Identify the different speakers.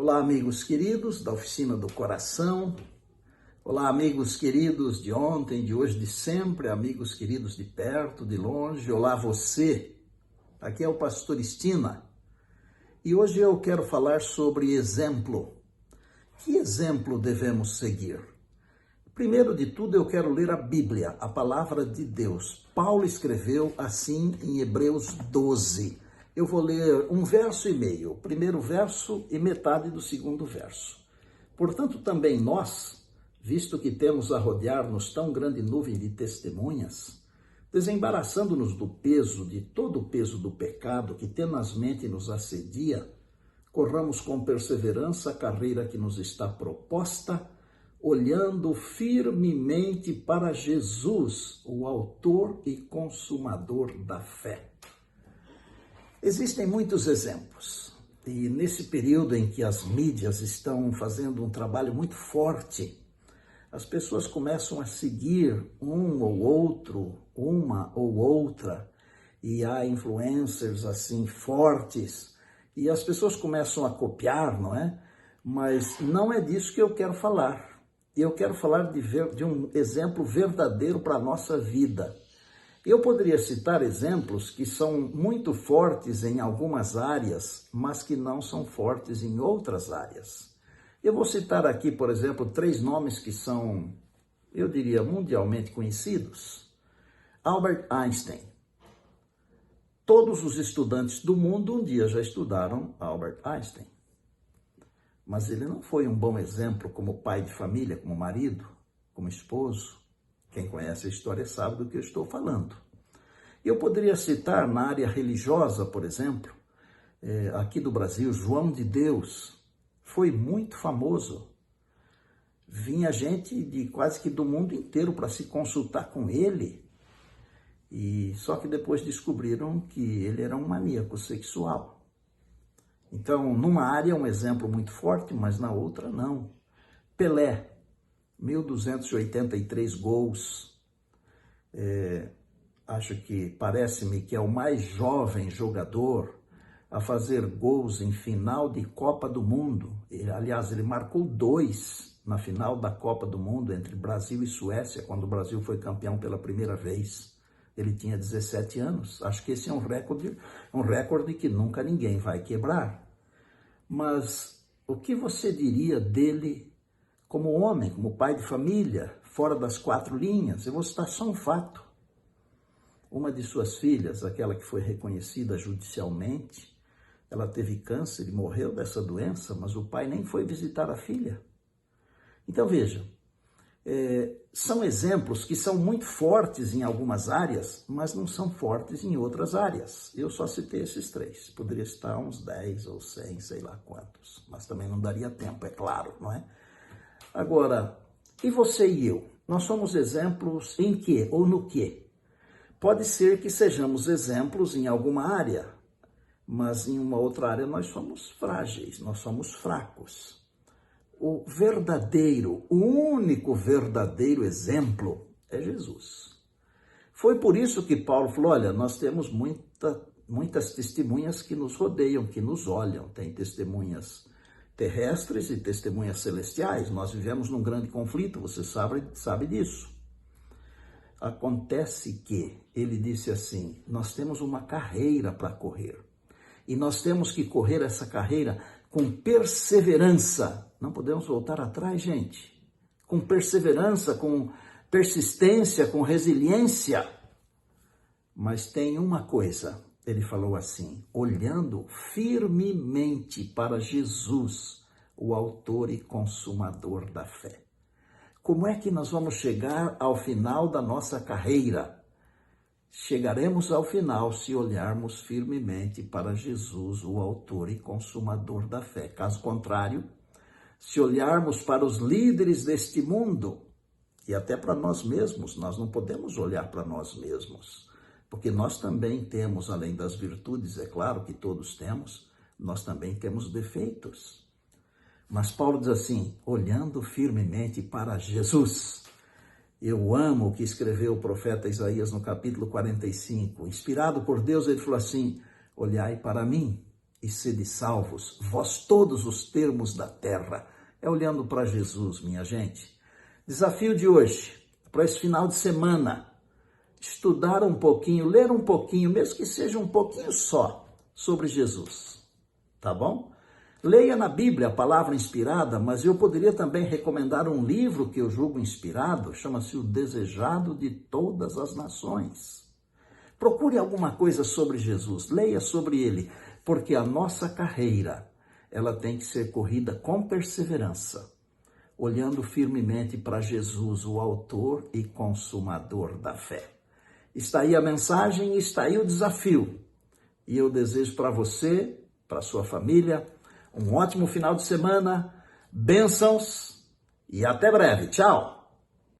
Speaker 1: Olá, amigos queridos da Oficina do Coração. Olá, amigos queridos de ontem, de hoje, de sempre, amigos queridos de perto, de longe. Olá, você. Aqui é o pastor Estina. E hoje eu quero falar sobre exemplo. Que exemplo devemos seguir? Primeiro de tudo, eu quero ler a Bíblia, a palavra de Deus. Paulo escreveu assim em Hebreus 12. Eu vou ler um verso e meio, o primeiro verso e metade do segundo verso. Portanto, também nós, visto que temos a rodear-nos tão grande nuvem de testemunhas, desembaraçando-nos de todo o peso do pecado que tenazmente nos assedia, corramos com perseverança a carreira que nos está proposta, olhando firmemente para Jesus, o autor e consumador da fé. Existem muitos exemplos, e nesse período em que as mídias estão fazendo um trabalho muito forte, as pessoas começam a seguir um ou outro, uma ou outra, e há influencers assim fortes, e as pessoas começam a copiar, não é? Mas não é disso que eu quero falar. Eu quero falar de um exemplo verdadeiro para a nossa vida. Eu poderia citar exemplos que são muito fortes em algumas áreas, mas que não são fortes em outras áreas. Eu vou citar aqui, por exemplo, 3 nomes que são, eu diria, mundialmente conhecidos. Albert Einstein. Todos os estudantes do mundo um dia já estudaram Albert Einstein. Mas ele não foi um bom exemplo como pai de família, como marido, como esposo. Quem conhece a história sabe do que eu estou falando. Eu poderia citar na área religiosa, por exemplo, aqui do Brasil, João de Deus. Foi muito famoso. Vinha gente de quase que do mundo inteiro para se consultar com ele. E só que depois descobriram que ele era um maníaco sexual. Então, numa área é um exemplo muito forte, mas na outra não. Pelé, 1.283 gols. Acho que, parece-me que é o mais jovem jogador a fazer gols em final de Copa do Mundo. Aliás, ele marcou 2 na final da Copa do Mundo entre Brasil e Suécia, quando o Brasil foi campeão pela primeira vez. Ele tinha 17 anos. Acho que esse é um recorde que nunca ninguém vai quebrar. Mas o que você diria dele como homem, como pai de família, fora das 4 linhas? Eu vou citar só um fato. Uma de suas filhas, aquela que foi reconhecida judicialmente, ela teve câncer e morreu dessa doença, mas o pai nem foi visitar a filha. Então veja, são exemplos que são muito fortes em algumas áreas, mas não são fortes em outras áreas. Eu só citei esses 3, poderia citar uns 10 ou 100, sei lá quantos, mas também não daria tempo, é claro, não é? Agora, e você e eu? Nós somos exemplos em quê ou no quê? Pode ser que sejamos exemplos em alguma área, mas em uma outra área nós somos frágeis, nós somos fracos. O único verdadeiro exemplo é Jesus. Foi por isso que Paulo falou, olha, nós temos muitas testemunhas que nos rodeiam, que nos olham. Tem testemunhas terrestres e testemunhas celestiais. Nós vivemos num grande conflito, você sabe disso. Acontece que, ele disse assim, nós temos uma carreira para correr. E nós temos que correr essa carreira com perseverança. Não podemos voltar atrás, gente. Com perseverança, com persistência, com resiliência. Mas tem uma coisa, ele falou assim, olhando firmemente para Jesus, o autor e consumador da fé. Como é que nós vamos chegar ao final da nossa carreira? Chegaremos ao final se olharmos firmemente para Jesus, o autor e consumador da fé. Caso contrário, se olharmos para os líderes deste mundo, e até para nós mesmos, nós não podemos olhar para nós mesmos, porque nós também temos, além das virtudes, é claro que todos temos, nós também temos defeitos. Mas Paulo diz assim, olhando firmemente para Jesus. Eu amo o que escreveu o profeta Isaías no capítulo 45. Inspirado por Deus, ele falou assim, olhai para mim e sede salvos, vós todos os termos da terra. É olhando para Jesus, minha gente. Desafio de hoje, para esse final de semana, estudar um pouquinho, ler um pouquinho, mesmo que seja um pouquinho só, sobre Jesus, tá bom? Leia na Bíblia a palavra inspirada, mas eu poderia também recomendar um livro que eu julgo inspirado, chama-se O Desejado de Todas as Nações. Procure alguma coisa sobre Jesus, leia sobre ele, porque a nossa carreira, ela tem que ser corrida com perseverança, olhando firmemente para Jesus, o autor e consumador da fé. Está aí a mensagem, está aí o desafio. E eu desejo para você, para sua família, um ótimo final de semana, bênçãos e até breve. Tchau!